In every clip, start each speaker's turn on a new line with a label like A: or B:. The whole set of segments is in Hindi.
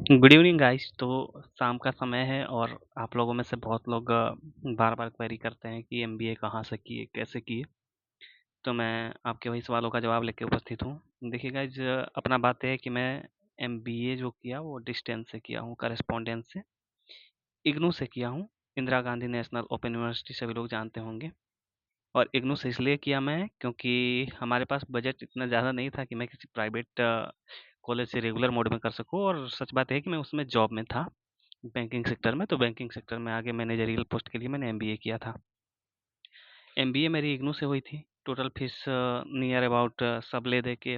A: Good evening guys. तो शाम का समय है और आप लोगों में से बहुत लोग बार बार क्वेरी करते हैं कि एमबीए कहाँ से किए, कैसे किए। तो मैं आपके वही सवालों का जवाब लेके उपस्थित हूँ। देखिए गाइज, अपना बात है कि मैं एमबीए जो किया वो डिस्टेंस से किया हूँ, करस्पॉन्डेंस से। इग्नू से किया हूँ, Indira Gandhi national open university, सभी लोग जानते होंगे। और इग्नू से इसलिए किया मैं क्योंकि हमारे पास बजट इतना ज़्यादा नहीं था कि मैं किसी प्राइवेट कॉलेज से रेगुलर मोड में कर सकूँ। और सच बात है कि मैं उसमें जॉब में था, बैंकिंग सेक्टर में। तो बैंकिंग सेक्टर में आगे मैनेजरियल पोस्ट के लिए मैंने एमबीए किया था। एमबीए मेरी इग्नू से हुई थी। टोटल फीस नियर अबाउट सब ले दे के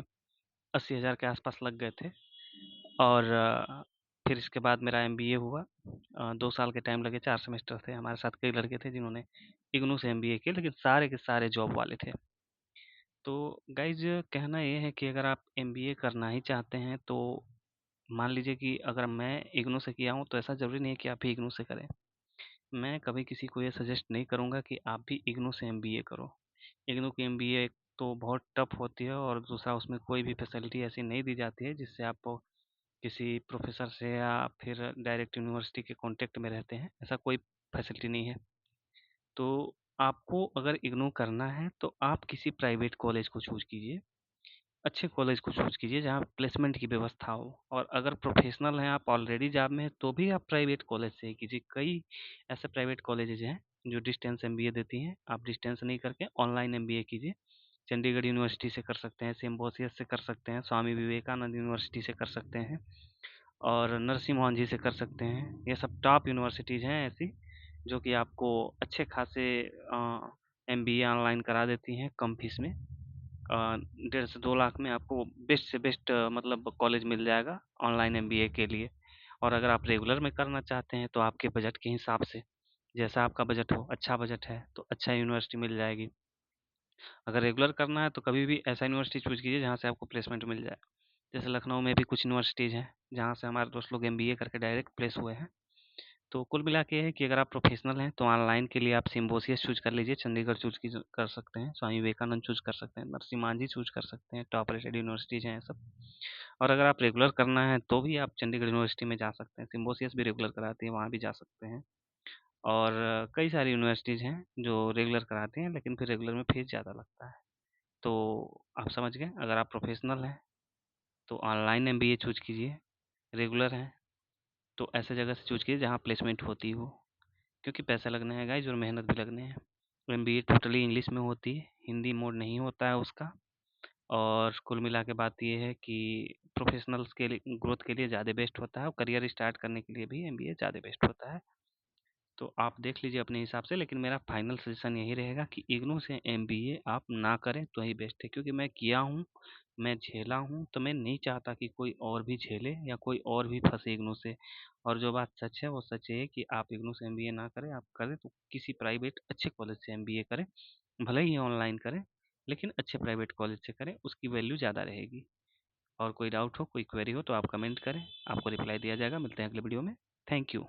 A: 80,000 के आसपास लग गए थे। और फिर इसके बाद मेरा एमबीए हुआ। 2 साल के टाइम लगे, 4 सेमेस्टर थे। हमारे साथ कई लड़के थे जिन्होंने इग्नू से एमबीए किए, लेकिन सारे के सारे जॉब वाले थे। तो गाइज, कहना ये है कि अगर आप एमबीए करना ही चाहते हैं तो मान लीजिए कि अगर मैं इग्नू से किया हूँ तो ऐसा ज़रूरी नहीं है कि आप भी इग्नू से करें। मैं कभी किसी को ये सजेस्ट नहीं करूँगा कि आप भी इग्नू से एमबीए करो। इग्नू की एमबीए एक तो बहुत टफ होती है, और दूसरा उसमें कोई भी फैसिलिटी ऐसी नहीं दी जाती है जिससे आप किसी प्रोफेसर से या फिर डायरेक्ट यूनिवर्सिटी के कांटेक्ट में रहते हैं। ऐसा कोई फैसिलिटी नहीं है। तो आपको अगर इग्नू करना है तो आप किसी प्राइवेट कॉलेज को चूज कीजिए, अच्छे कॉलेज को चूज कीजिए जहाँ प्लेसमेंट की व्यवस्था हो। और अगर प्रोफेशनल हैं, आप ऑलरेडी जॉब में हैं, तो भी आप प्राइवेट कॉलेज से ही कीजिए। कई ऐसे प्राइवेट कॉलेजेज हैं जो डिस्टेंस एमबीए देती हैं। आप डिस्टेंस नहीं करके ऑनलाइन एमबीए कीजिए। चंडीगढ़ यूनिवर्सिटी से कर सकते हैं, सिम्बोसियस से कर सकते हैं, स्वामी विवेकानंद यूनिवर्सिटी से कर सकते हैं, और नरसिंह मोहन जी से कर सकते हैं। ये सब टॉप यूनिवर्सिटीज़ हैं ऐसी, जो कि आपको अच्छे खासे एमबीए ऑनलाइन करा देती हैं कम फीस में। 1.5 से 2 लाख में आपको बेस्ट से बेस्ट मतलब कॉलेज मिल जाएगा ऑनलाइन एमबीए के लिए। और अगर आप रेगुलर में करना चाहते हैं तो आपके बजट के हिसाब से, जैसा आपका बजट हो, अच्छा बजट है तो अच्छा यूनिवर्सिटी मिल जाएगी। अगर रेगुलर करना है तो कभी भी ऐसा यूनिवर्सिटी चूज कीजिए जहाँ से आपको प्लेसमेंट मिल जाए। जैसे लखनऊ में भी कुछ यूनिवर्सिटीज़ हैं जहाँ से हमारे दोस्त लोग एमबीए करके डायरेक्ट प्लेस हुए हैं। तो कुल मिला के ये है कि अगर आप प्रोफेशनल हैं तो ऑनलाइन के लिए आप सिम्बोसियस चूज कर लीजिए, चंडीगढ़ चूज कर सकते हैं, स्वामी विवेकानंद चूज कर सकते हैं, नरसिम्हा मांझी चूज कर सकते हैं। टॉप रेटेड यूनिवर्सिटीज हैं ये सब। और अगर आप रेगुलर करना है तो भी आप चंडीगढ़ यूनिवर्सिटी में जा सकते हैं, सिम्बोसियस भी रेगुलर कराती है, वहाँ भी जा सकते हैं। और कई सारी यूनिवर्सिटीज़ हैं जो रेगुलर कराती हैं, लेकिन फिर रेगुलर में फीस ज़्यादा लगता है। तो आप समझ गए। अगर आप प्रोफेशनल हैं तो ऑनलाइन एमबीए चूज कीजिए, रेगुलर हैं तो ऐसे जगह से चूज कीजिए जहाँ प्लेसमेंट होती हो, क्योंकि पैसे लगने हैं गाइज और मेहनत भी लगने हैं। एमबीए टोटली इंग्लिश में होती है, हिंदी मोड नहीं होता है उसका। और कुल मिला के बात ये है कि प्रोफेशनल्स के लिए, ग्रोथ के लिए ज़्यादा बेस्ट होता है, और करियर स्टार्ट करने के लिए भी एमबीए ज़्यादा बेस्ट होता है। तो आप देख लीजिए अपने हिसाब से, लेकिन मेरा फाइनल सजेशन यही रहेगा कि इग्नू से एमबीए आप ना करें तो ही बेस्ट है। क्योंकि मैं किया हूँ, मैं झेला हूँ, तो मैं नहीं चाहता कि कोई और भी झेले या कोई और भी फंसे इग्नू से। और जो बात सच है वो सच है कि आप इग्नू से एमबीए ना करें, आप करें तो किसी प्राइवेट अच्छे कॉलेज से एमबीए करें। भले ही ऑनलाइन करें, लेकिन अच्छे प्राइवेट कॉलेज से करें, उसकी वैल्यू ज़्यादा रहेगी। और कोई डाउट हो, कोई क्वेरी हो तो आप कमेंट करें, आपको रिप्लाई दिया जाएगा। मिलते हैं अगले वीडियो में। Thank you.